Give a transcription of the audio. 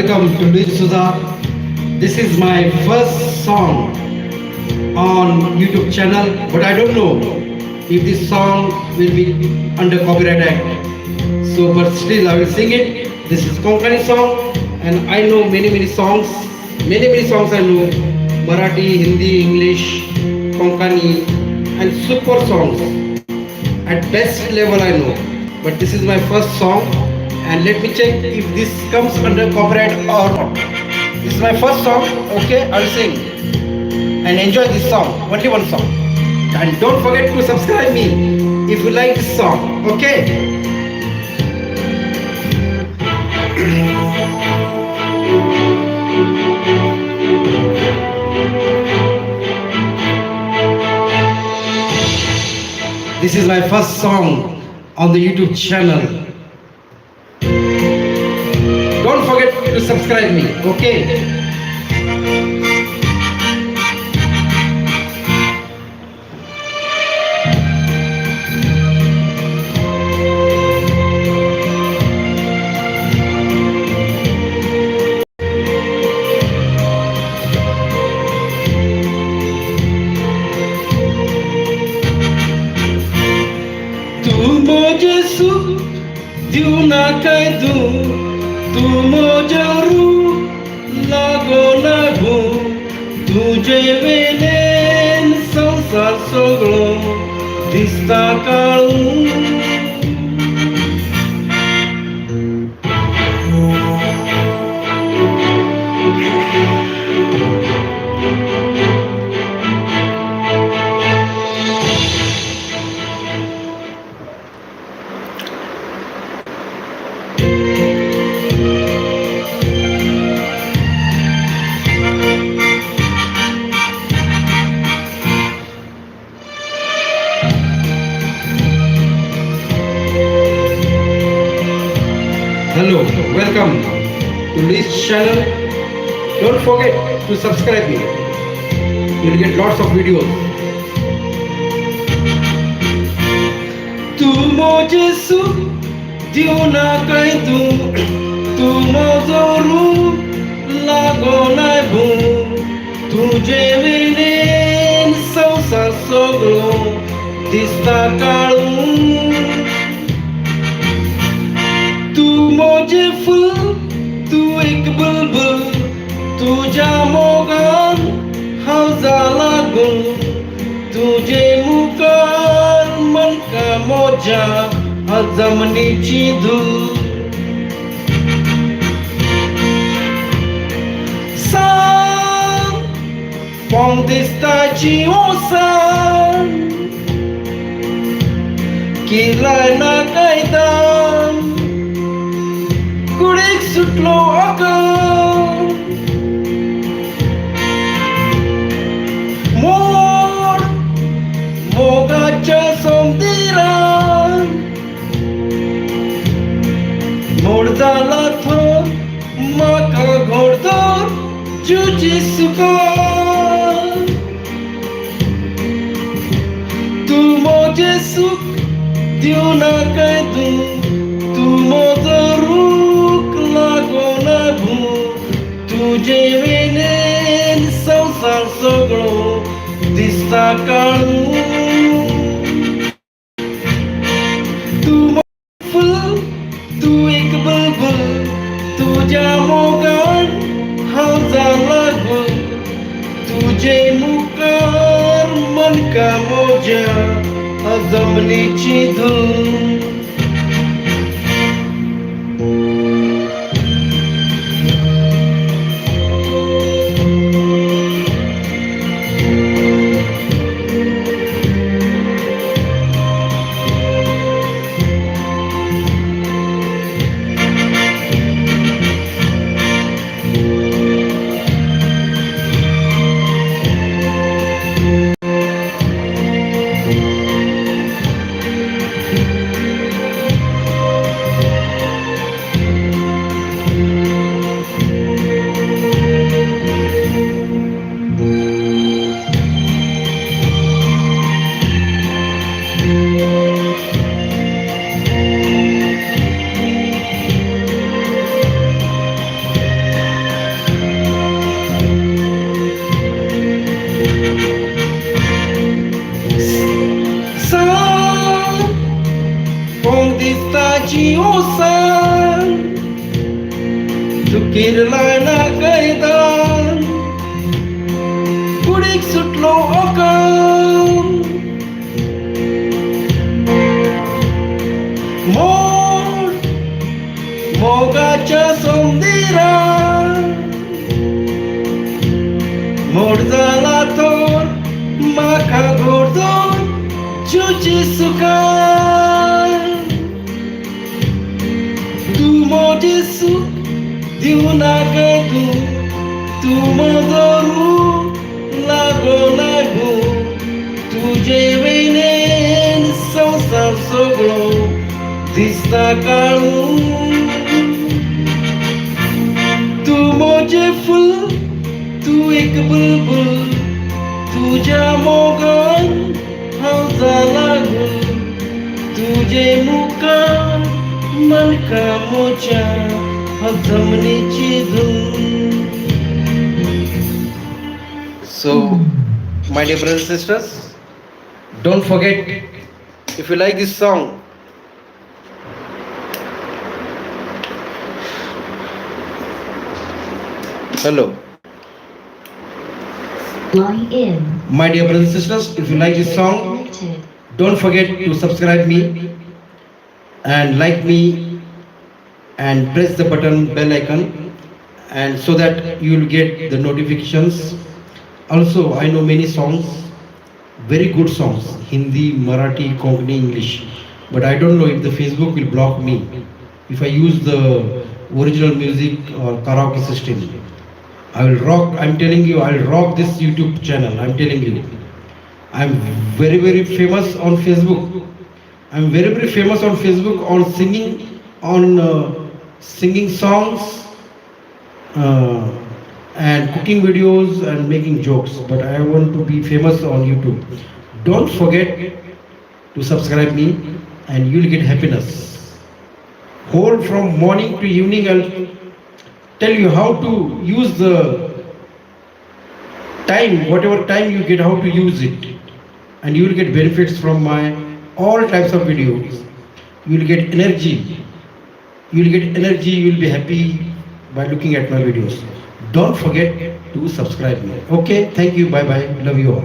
welcome to Muje Sukh. This is my first song on YouTube channel, but I don't know if this song will be under copyright act. So, but still I will sing it. This is Konkani song, and I know many songs. Many songs I know: Marathi, Hindi, English, Konkani, and super songs. At best level I know, but this is my first song, and let me check if this comes under copyright or not. This is my first song. Okay, I'll sing and enjoy this song. Only one song. And don't forget to subscribe me if you like this song. Okay. This is my first song on the YouTube channel. Don't forget to subscribe me, okay? तू मुझे सुख दियो ना कह दूं, तू मुझे रूह लागो ना भू, तुझे वेलेन संसार सगळो दिसता काळू. Hello, welcome to this channel. Don't forget to subscribe me. You'll get lots of videos. तू मुझे सुख दियो ना कह दूं, तू मुझे रूह लागो ना भू, तुझे विनेन संसार सगळो दिसता काळू. मुझे फुल तू एक बुलबुल, तुझ्या मोगान हांव जाला गुल, तुझे मुखार मनका मोज्या जमनीची धूल. सांग पोंग दिसताची ओसान, किराय ना कायदान कुडीक सुटलो आकाश. मोर मोगाच्या सोंदिरान मोड जाला थोर म्हाका घोडदोर मुजे सुखा. तू मुझे सुख दियो ना कह दूं, तू मुझे रूह लागो ना भू, तुझे वेनेन संसार सगळो दिसता काळू. तू फुल तू एक बुलबुल, तुझ्या मोगान हांव जाला गुल, तुझे मुखार मनका मोज्या जमनीची धूल. Mosan Tukirlay na kaitan Kudik sutlo akan मोगाच्या सोंदिरान मोड जाला तोर म्हाका घोडोन मुझे सुखान तू मुझे सुख दिवू नाका तू म्हजो रूप लागो लागू तुजे वयल्यान संवसार सगळो दिसता काळू तू मुझे फूल तू एक बुलबुल तुझ्या मोगान हांव जाला गुल तुजे मुखार मनका मोच्या हांव जमनीची धूल. So, my dear brothers and sisters, don't forget, if you like this song, hello. My dear brothers and sisters, if you like this song, don't forget to subscribe me and like me and press the button bell icon, and so that you will get the notifications. Also, I know many songs, very good songs, Hindi, Marathi, Konkani, English, but I don't know if the Facebook will block me if I use the original music or karaoke system. I will rock, I'm telling you, I'll rock this YouTube channel, I'm telling you. I'm very, very famous on Facebook. I'm very, very famous on Facebook on singing songs and cooking videos and making jokes. But I want to be famous on YouTube. Don't forget to subscribe me and you'll get happiness. Whole from morning to evening, I'll tell you how to use the time, whatever time you get, how to use it, and you will get benefits from my all types of videos. You will get energy, you will be happy by looking at my videos. Don't forget to subscribe me. Okay, thank you, bye bye, love you all.